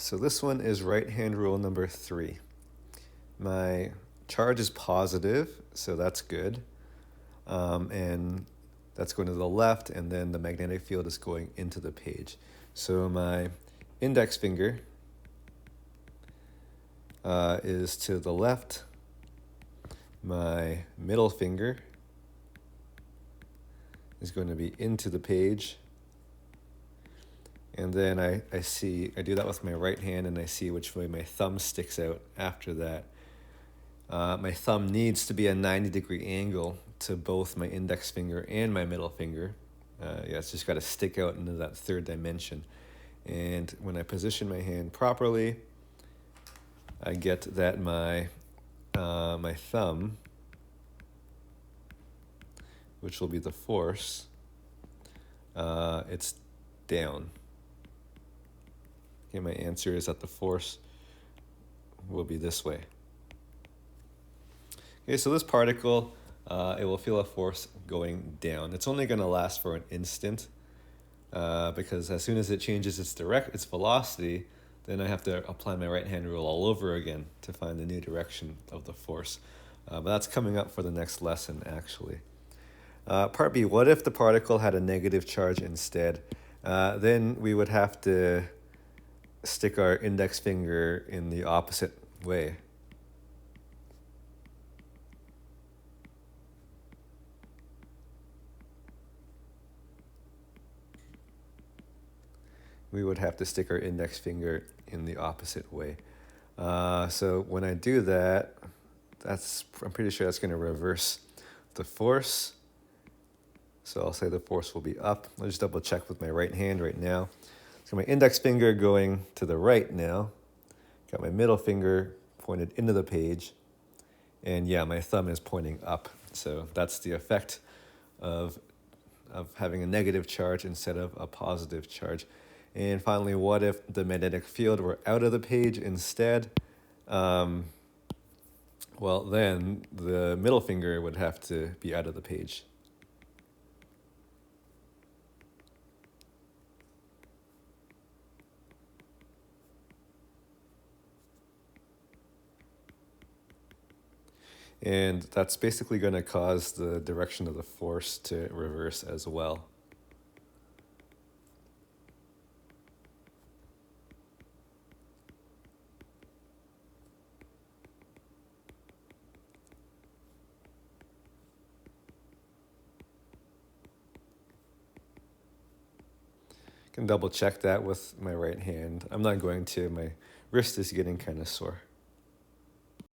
So this one is right hand rule number 3. My charge is positive, so that's good. And that's going to the left, and then the magnetic field is going into the page. So my index finger is to the left. My middle finger is going to be into the page. And then I do that with my right hand, and I see which way my thumb sticks out after that. My thumb needs to be a 90-degree angle to both my index finger and my middle finger. It's just got to stick out into that third dimension. And when I position my hand properly, I get that my thumb, which will be the force, it's down. Okay, my answer is that the force will be this way. Okay, so this particle, it will feel a force going down. It's only going to last for an instant because as soon as it changes its velocity, then I have to apply my right hand rule all over again to find the new direction of the force. But that's coming up for the next lesson, actually. Part B, what if the particle had a negative charge instead? Then we would have to stick our index finger in the opposite way. We would have to stick our index finger in the opposite way. So when I do that, I'm pretty sure that's going to reverse the force. So I'll say the force will be up. I'll just double check with my right hand right now. So my index finger going to the right now. Got my middle finger pointed into the page. And yeah, my thumb is pointing up. So that's the effect of having a negative charge instead of a positive charge. And finally, what if the magnetic field were out of the page instead? Well, then the middle finger would have to be out of the page. And that's basically going to cause the direction of the force to reverse as well. I can double check that with my right hand. I'm not going to. My wrist is getting kind of sore.